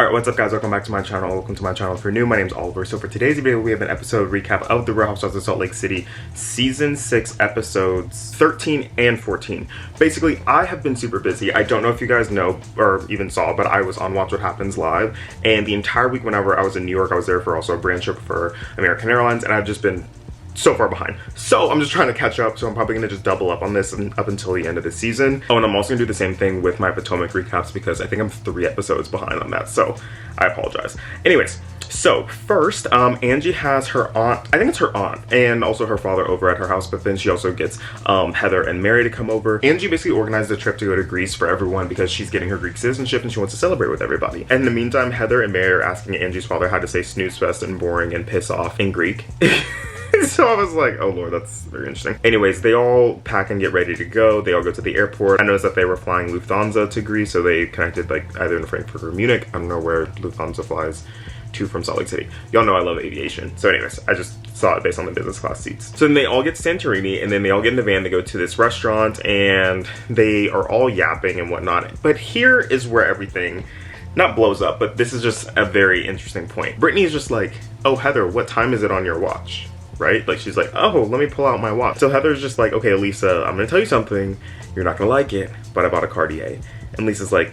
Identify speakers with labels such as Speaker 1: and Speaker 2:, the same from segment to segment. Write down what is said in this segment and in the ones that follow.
Speaker 1: Alright, what's up guys? Welcome back to my channel. Welcome to my channel if you're new. My name's Oliver. So for today's video, we have an episode recap of the Real Housewives of Salt Lake City Season 6 episodes 13 and 14. Basically, I have been super busy. I don't know if you guys know or even saw, but I was on Watch What Happens Live, and the entire week whenever I was in New York, I was there for also a brand trip for American Airlines, and I've just been so far behind. So I'm just trying to catch up, so I'm probably going to just double up on this up until the end of the season. Oh, and I'm also going to do the same thing with my Potomac recaps because I think I'm 3 episodes behind on that, so I apologize. Anyways, so first, Angie has her aunt, I think it's her aunt, and also her father over at her house, but then she also gets Heather and Mary to come over. Angie basically organized a trip to go to Greece for everyone because she's getting her Greek citizenship and she wants to celebrate with everybody. And in the meantime, Heather and Mary are asking Angie's father how to say snooze fest and boring and piss off in Greek. So I was like, oh lord, that's very interesting. Anyways, they all pack and get ready to go. They all go to the airport. I noticed that they were flying Lufthansa to Greece, so they connected like either in Frankfurt or Munich. I don't know where Lufthansa flies to from Salt Lake City. Y'all know I love aviation. So anyways, I just saw it based on the business class seats. So then they all get to Santorini, and then they all get in the van. They go to this restaurant, and they are all yapping and whatnot. But here is where everything not blows up, but this is just a very interesting point. Brittany is just like, oh Heather, what time is it on your watch? Right? Like she's like, oh, let me pull out my watch. So Heather's just like, okay, Lisa, I'm gonna tell you something. You're not gonna like it, but I bought a Cartier. And Lisa's like,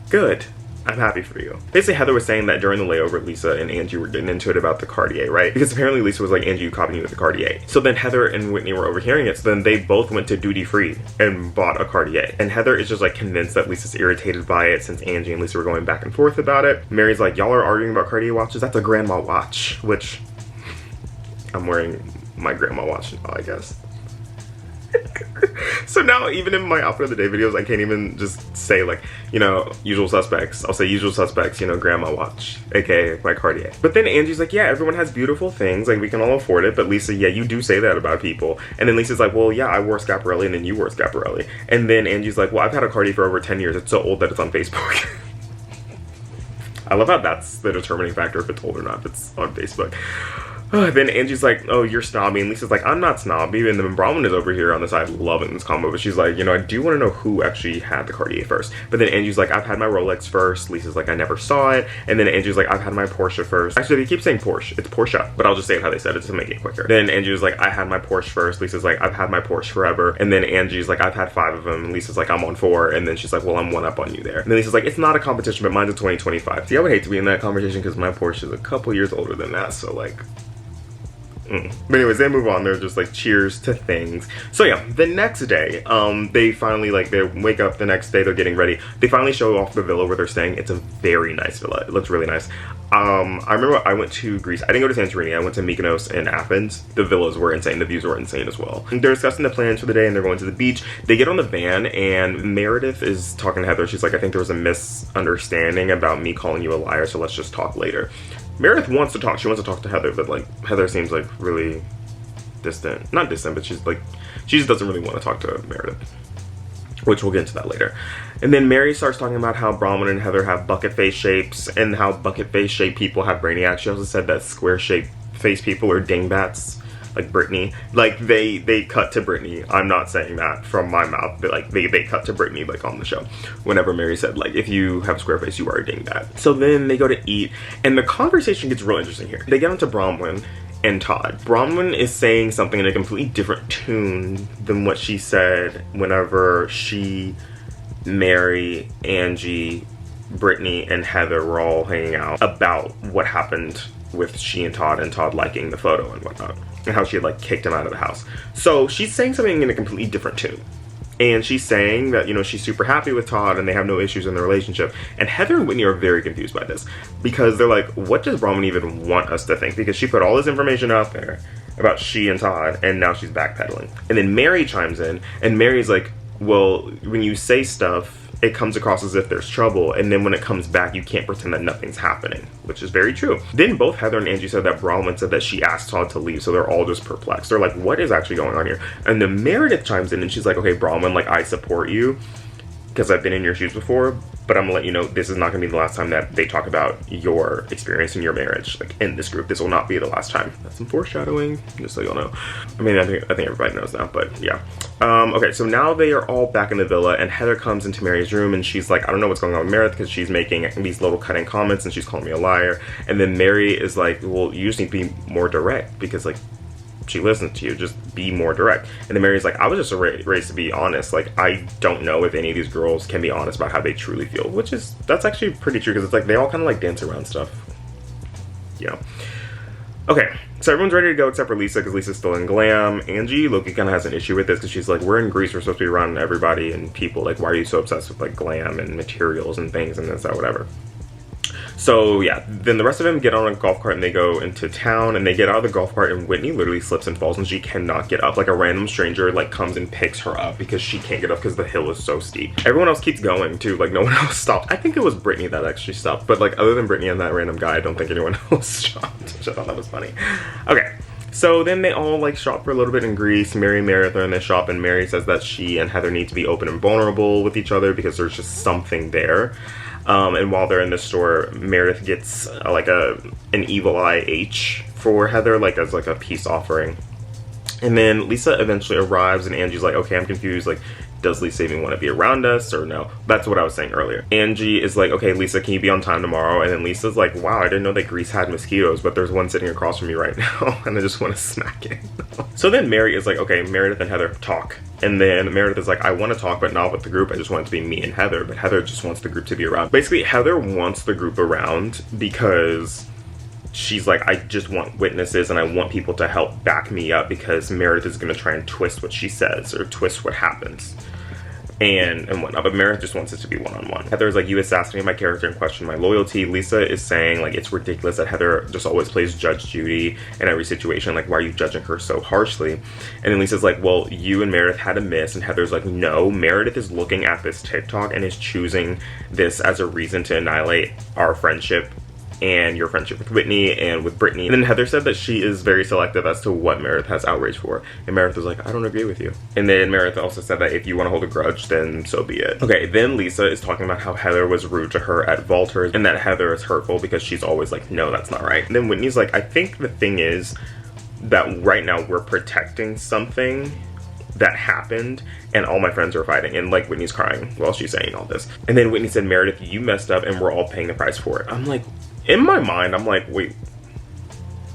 Speaker 1: good, I'm happy for you. Basically, Heather was saying that during the layover, Lisa and Angie were getting into it about the Cartier, right? Because apparently Lisa was like, Angie, you copied me with the Cartier. So then Heather and Whitney were overhearing it. So then they both went to duty free and bought a Cartier. And Heather is just like convinced that Lisa's irritated by it since Angie and Lisa were going back and forth about it. Mary's like, y'all are arguing about Cartier watches? That's a grandma watch, which I'm wearing my grandma watch now, I guess. So now even in my outfit of the day videos, I can't even just say like, you know, usual suspects. I'll say usual suspects, you know, grandma watch, aka my Cartier. But then Angie's like, yeah, everyone has beautiful things, like we can all afford it. But Lisa, yeah, you do say that about people. And then Lisa's like, well, yeah, I wore Schiaparelli and then you wore Schiaparelli. And then Angie's like, well, I've had a Cartier for over 10 years. It's so old that it's on Facebook. I love how that's the determining factor if it's old or not, if it's on Facebook. Then Angie's like, oh, you're snobby. And Lisa's like, I'm not snobby. And then Bronwyn is over here on the side loving this combo. But she's like, you know, I do want to know who actually had the Cartier first. But then Angie's like, I've had my Rolex first. Lisa's like, I never saw it. And then Angie's like, I've had my Porsche first. Actually, they keep saying Porsche. It's Porsche. But I'll just say it how they said it to make it quicker. Then Angie was like, I had my Porsche first. Lisa's like, I've had my Porsche forever. And then Angie's like, I've had 5 of them. And Lisa's like, I'm on 4. And then she's like, well, I'm 1 up on you there. And then Lisa's like, it's not a competition, but mine's a 2025. See, I would hate to be in that conversation because my Porsche is a couple years older than that. So like... But anyways, they move on. They're just like cheers to things. So yeah, the next day, they finally like they wake up the next day. They're getting ready. They finally show off the villa where they're staying. It's a very nice villa. It looks really nice. I remember I went to Greece. I didn't go to Santorini. I went to Mykonos and Athens. The villas were insane. The views were insane as well. They're discussing the plans for the day and they're going to the beach. They get on the van and Meredith is talking to Heather. She's like, I think there was a misunderstanding about me calling you a liar, so let's just talk later. Meredith wants to talk. She wants to talk to Heather, but like Heather seems like really distant. Not distant, but she's like, she just doesn't really want to talk to Meredith, which we'll get into that later. And then Mary starts talking about how Bronwyn and Heather have bucket face shapes and how bucket face shaped people have brainiacs. She also said that square shaped face people are dingbats, like Brittany. Like they cut to Brittany. I'm not saying that from my mouth, but like they cut to Brittany like on the show whenever Mary said like, if you have a square face, you are a dingbat. So then they go to eat and the conversation gets real interesting here. They get onto Bronwyn and Todd. Bronwyn is saying something in a completely different tune than what she said whenever she, Mary, Angie, Brittany, and Heather were all hanging out about what happened with she and Todd liking the photo and whatnot, and how she had like kicked him out of the house. So she's saying something in a completely different tune. And she's saying that, you know, she's super happy with Todd and they have no issues in the relationship. And Heather and Whitney are very confused by this because they're like, what does Bronwyn even want us to think? Because she put all this information out there about she and Todd and now she's backpedaling. And then Mary chimes in and Mary's like, well, when you say stuff, it comes across as if there's trouble, and then when it comes back, you can't pretend that nothing's happening, which is very true. Then both Heather and Angie said that Bronwyn said that she asked Todd to leave, so they're all just perplexed. They're like, what is actually going on here? And then Meredith chimes in and she's like, okay, Bronwyn, like, I support you because I've been in your shoes before, but I'm gonna let you know this is not gonna be the last time that they talk about your experience in your marriage, like in this group. This will not be the last time. That's some foreshadowing, just so you'll know. I mean, I think everybody knows now, but yeah. Okay, so now they are all back in the villa, and Heather comes into Mary's room, and she's like, I don't know what's going on with Meredith, because she's making these little cutting comments, and she's calling me a liar. And then Mary is like, well, you just need to be more direct, because like, she listens to you, just be more direct. And then Mary's like, I was just raised to be honest. Like, I don't know if any of these girls can be honest about how they truly feel, which is, that's actually pretty true, because it's like, they all kind of like dance around stuff, you know. Okay, so everyone's ready to go except for Lisa, because Lisa's still in glam. Angie, Loki kind of has an issue with this, because she's like, we're in Greece, we're supposed to be around everybody and people, like, why are you so obsessed with like glam and materials and things and this, that, whatever. So yeah, then the rest of them get on a golf cart and they go into town, and they get out of the golf cart, and Whitney literally slips and falls, and she cannot get up. Like, a random stranger like comes and picks her up because she can't get up because the hill is so steep. Everyone else keeps going too, like no one else stopped. I think it was Brittany that actually stopped, but like other than Brittany and that random guy, I don't think anyone else stopped, which I thought that was funny. Okay. So then they all like shop for a little bit in Greece. Mary and Meredith are in the shop, and Mary says that she and Heather need to be open and vulnerable with each other because there's just something there. And while they're in the store, Meredith gets like an evil eye H for Heather, like as like a peace offering. And then Lisa eventually arrives, and Angie's like, okay, I'm confused. Like, does Lisa even want to be around us or no? That's what I was saying earlier. Angie is like, okay, Lisa, can you be on time tomorrow? And then Lisa's like, wow, I didn't know that Greece had mosquitoes, but there's one sitting across from me right now, and I just want to smack it. So then Mary is like, okay, Meredith and Heather talk. And then Meredith is like, I want to talk, but not with the group. I just want it to be me and Heather. But Heather just wants the group to be around. Basically, Heather wants the group around because she's like, I just want witnesses, and I want people to help back me up, because Meredith is going to try and twist what she says or twist what happens and whatnot. But Meredith just wants it to be one-on-one. Heather is like, you assassinate my character and question my loyalty. Lisa is saying like, it's ridiculous that Heather just always plays Judge Judy in every situation. Like, why are you judging her so harshly? And then Lisa's like, well, you and Meredith had a miss. And Heather's like, no, Meredith is looking at this TikTok and is choosing this as a reason to annihilate our friendship and your friendship with Whitney and with Brittany. And then Heather said that she is very selective as to what Meredith has outrage for. And Meredith was like, I don't agree with you. And then Meredith also said that if you want to hold a grudge, then so be it. Okay, then Lisa is talking about how Heather was rude to her at Walter's, and that Heather is hurtful because she's always like, no, that's not right. And then Whitney's like, I think the thing is that right now we're protecting something that happened, and all my friends are fighting. And like, Whitney's crying while she's saying all this. And then Whitney said, Meredith, you messed up and we're all paying the price for it. I'm like, in my mind, I'm like, wait,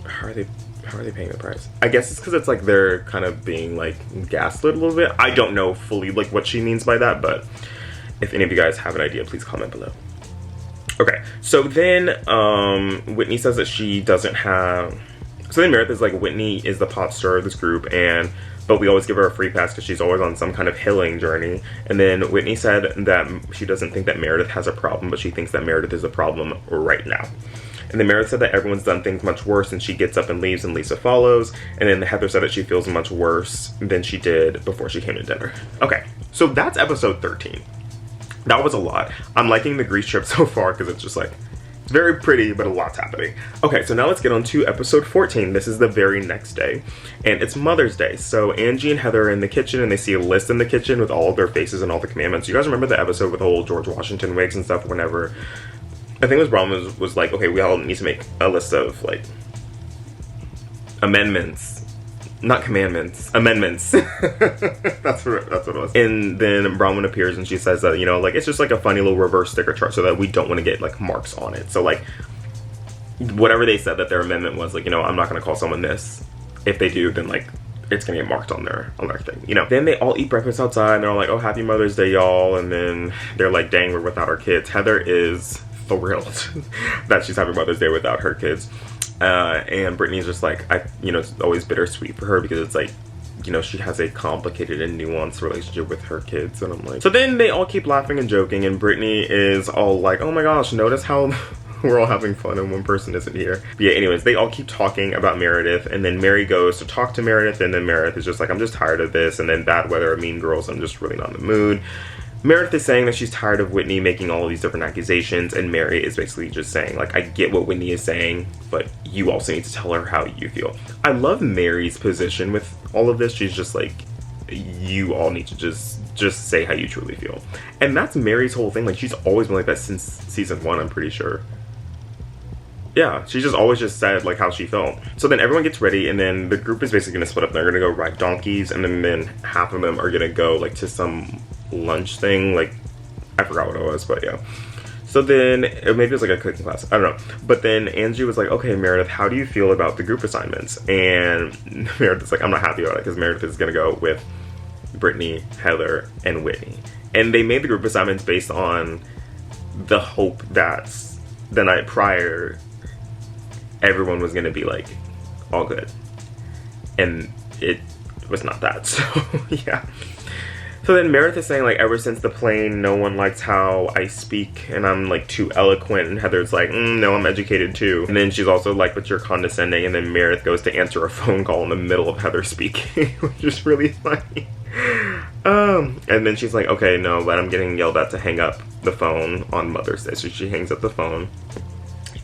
Speaker 1: how are they paying the price? I guess it's because it's like they're kind of being like gaslit a little bit. I don't know fully like what she means by that, but if any of you guys have an idea, please comment below. Okay, so then Whitney says that she doesn't have, so then Meredith is like, Whitney is the pot star of this group, but we always give her a free pass because she's always on some kind of healing journey. And then Whitney said that she doesn't think that Meredith has a problem, but she thinks that Meredith is a problem right now. And then Meredith said that everyone's done things much worse, and she gets up and leaves, and Lisa follows. And then Heather said that she feels much worse than she did before she came to dinner. Okay, so that's episode 13. That was a lot. I'm liking the Greece trip so far because it's just like, it's very pretty, but a lot's happening. Okay, so now let's get on to episode 14. This is the very next day, and it's Mother's Day. So Angie and Heather are in the kitchen, and they see a list in the kitchen with all of their faces and all the commandments. You guys remember the episode with the whole George Washington wigs and stuff? Whenever, I think it was Brahma was like, okay, we all need to make a list of like amendments. Not commandments, amendments. that's what it was. And then Bronwyn appears, and she says that, you know, like, it's just like a funny little reverse sticker chart so that we don't want to get like marks on it. So like, whatever they said that their amendment was, like, you know, I'm not going to call someone this. If they do, then like, it's going to get marked on their thing, you know. Then they all eat breakfast outside, and they're all like, oh, happy Mother's Day, y'all. And then they're like, dang, we're without our kids. Heather is thrilled that she's having Mother's Day without her kids. And Brittany's just like, you know, it's always bittersweet for her because it's like, you know, she has a complicated and nuanced relationship with her kids. And I'm like, so then they all keep laughing and joking, and Brittany is all like, oh my gosh, notice how we're all having fun and one person isn't here. But yeah, anyways, they all keep talking about Meredith, and then Mary goes to talk to Meredith, and then Meredith is just like, I'm just tired of this, and then Bad Weather or Mean Girls, I'm just really not in the mood. Meredith is saying that she's tired of Whitney making all of these different accusations, and Mary is basically just saying, like, I get what Whitney is saying, but you also need to tell her how you feel. I love Mary's position with all of this. She's just like, you all need to just say how you truly feel. And that's Mary's whole thing. Like, she's always been like that since season 1, I'm pretty sure. Yeah, she just always just said like how she felt. So then everyone gets ready, and then the group is basically gonna split up. They're gonna go ride donkeys, and then half of them are gonna go like to some lunch thing. Like, I forgot what it was, but yeah. So then, maybe it was like a cooking class, I don't know. But then Angie was like, okay, Meredith, how do you feel about the group assignments? And Meredith's like, I'm not happy about it, because Meredith is gonna go with Brittany, Heather, and Whitney. And they made the group assignments based on the hope that the night prior, everyone was gonna be like all good, and it was not that. So yeah. So then Meredith is saying like, ever since the plane, no one likes how I speak and I'm like too eloquent, and Heather's like, no, I'm educated too. And then she's also like, but you're condescending. And then Meredith goes to answer a phone call in the middle of Heather speaking, which is really funny. And then she's like, okay, no, but I'm getting yelled at to hang up the phone on Mother's Day. So she hangs up the phone,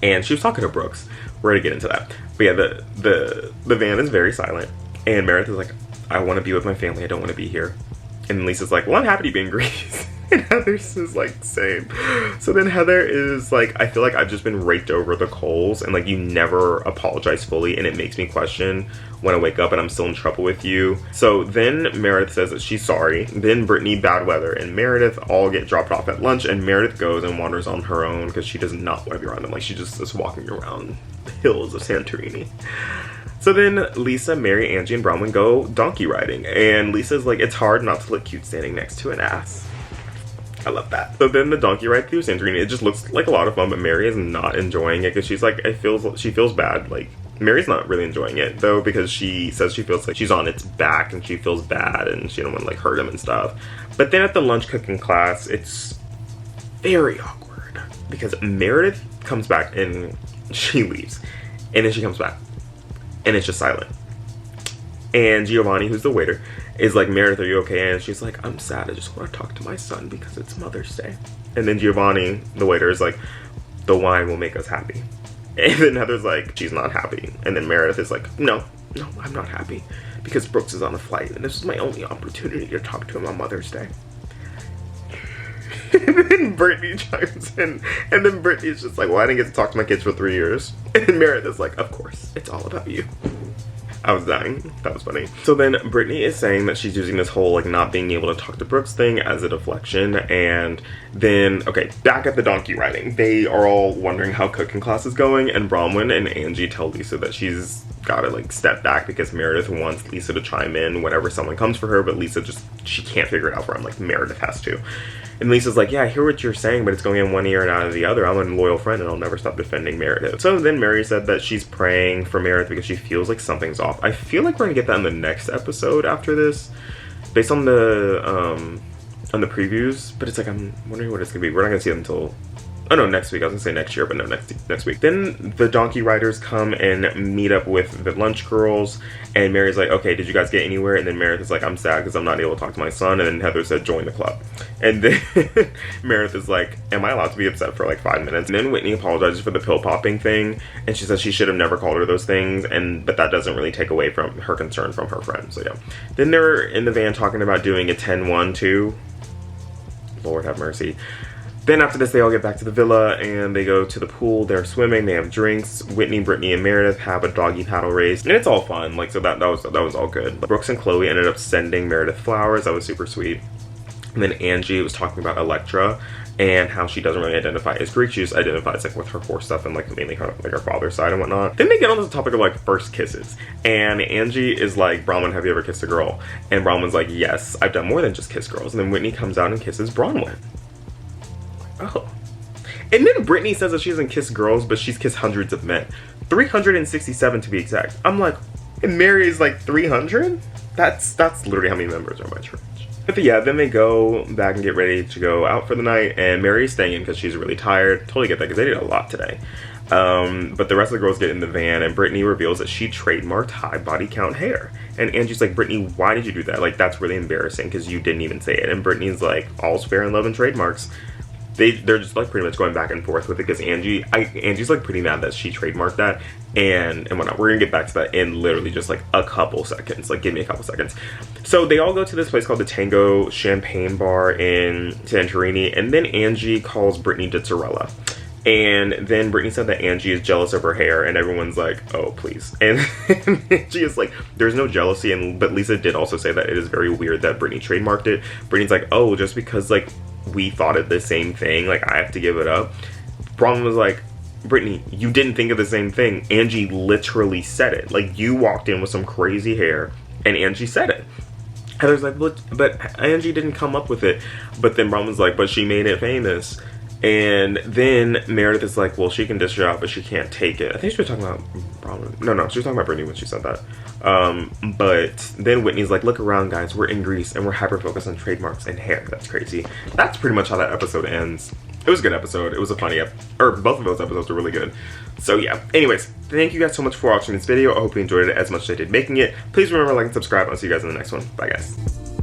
Speaker 1: and she was talking to Brooks. We're gonna get into that. But yeah, the van is very silent, and Meredith is like, I want to be with my family, I don't want to be here. And Lisa's like, well, I'm happy to be in Greece. And Heather's is like, same. So then Heather is like, I feel like I've just been raked over the coals, and like, you never apologize fully, and it makes me question when I wake up and I'm still in trouble with you. So then Meredith says that she's sorry. Then Brittany, Bad Weather, and Meredith all get dropped off at lunch, and Meredith goes and wanders on her own because she does not want to be around them. Like, she just is walking around the hills of Santorini. So then Lisa, Mary, Angie, and Bronwyn go donkey riding, and Lisa's like, it's hard not to look cute standing next to an ass. I love that. So then the donkey ride through Santorini, it just looks like a lot of fun, but Mary is not enjoying it because she's like, she feels bad. Like, Mary's not really enjoying it though, because she says she feels like she's on its back and she feels bad and she don't want to like hurt him and stuff. But then at the lunch cooking class, it's very awkward because Meredith comes back and she leaves, and then she comes back and it's just silent. And Giovanni, who's the waiter, is like, Meredith, are you okay? And she's like, I'm sad, I just want to talk to my son because it's Mother's Day. And then Giovanni, the waiter, is like, the wine will make us happy. And then Heather's like, she's not happy. And then Meredith is like, no, I'm not happy because Brooks is on a flight and this is my only opportunity to talk to him on Mother's Day. And then Brittany chimes in, and then Brittany's just like, well, I didn't get to talk to my kids for 3 years. And then Meredith is like, of course, it's all about you. I was dying. That was funny. So then Brittany is saying that she's using this whole like not being able to talk to Brooks thing as a deflection. And then, okay, back at the donkey riding, they are all wondering how cooking class is going, and Bronwyn and Angie tell Lisa that she's gotta like step back because Meredith wants Lisa to chime in whenever someone comes for her, but Lisa she can't figure it out for him. Like, Meredith has to. And Lisa's like, yeah, I hear what you're saying, but it's going in one ear and out of the other. I'm a loyal friend and I'll never stop defending Meredith. So then Mary said that she's praying for Meredith because she feels like something's off. I feel like we're gonna get that in the next episode after this, based on the previews, but it's like, I'm wondering what it's gonna be. We're not gonna see it until, oh no, next week. I was gonna say next year, but no, next week. Then the donkey riders come and meet up with the lunch girls, and Mary's like, okay, did you guys get anywhere? And then Meredith is like, I'm sad because I'm not able to talk to my son. And then Heather said, join the club. And then Meredith is like, am I allowed to be upset for like 5 minutes? And then Whitney apologizes for the pill popping thing, and she says she should have never called her those things, but that doesn't really take away from her concern from her friend. So yeah. Then they're in the van talking about doing a 10-1-2. Lord have mercy. Then after this, they all get back to the villa and they go to the pool. They're swimming, they have drinks. Whitney, Brittany, and Meredith have a doggy paddle race, and it's all fun. Like, so that was all good. Brooks and Chloe ended up sending Meredith flowers. That was super sweet. And then Angie was talking about Electra and how she doesn't really identify as Greek. She just identifies like with her horse stuff and like mainly her father's side and whatnot. Then they get on to the topic of like first kisses, and Angie is like, Bronwyn, have you ever kissed a girl? And Bronwyn's like, yes, I've done more than just kiss girls. And then Whitney comes out and kisses Bronwyn. Oh. And then Brittany says that she hasn't kissed girls, but she's kissed hundreds of men. 367 to be exact. I'm like, and Mary is like 300? That's literally how many members are in my church. But yeah, then they go back and get ready to go out for the night, and Mary's staying in because she's really tired. Totally get that because they did a lot today. But the rest of the girls get in the van, and Brittany reveals that she trademarked high body count hair. And Angie's like, Brittany, why did you do that? Like, that's really embarrassing because you didn't even say it. And Brittany's like, all's fair in love and trademarks. they're just like pretty much going back and forth with it because Angie's like pretty mad that she trademarked that and whatnot. We're gonna get back to that in literally just like a couple seconds. Like, give me a couple seconds. So they all go to this place called the Tango Champagne Bar in Santorini, and then Angie calls Brittany Dizzarella. And then Brittany said that Angie is jealous of her hair, and everyone's like, oh, please. And Angie is like, there's no jealousy, but Lisa did also say that it is very weird that Brittany trademarked it. Brittany's like, oh, just because, like, we thought it the same thing, like, I have to give it up. Problem was, like, Brittany, you didn't think of the same thing. Angie literally said it. Like, you walked in with some crazy hair, and Angie said it. Heather's like, but Angie didn't come up with it. But then Bronwyn's like, but she made it famous. And then Meredith is like, well, she can dish it out, but she can't take it. I think she was talking about Bronwyn. No, she was talking about Brittany when she said that. But then Whitney's like, look around, guys. We're in Greece, and we're hyper-focused on trademarks and hair. That's crazy. That's pretty much how that episode ends. It was a good episode. It was a funny both of those episodes were really good. So yeah. Anyways, thank you guys so much for watching this video. I hope you enjoyed it as much as I did making it. Please remember to like and subscribe. I'll see you guys in the next one. Bye, guys.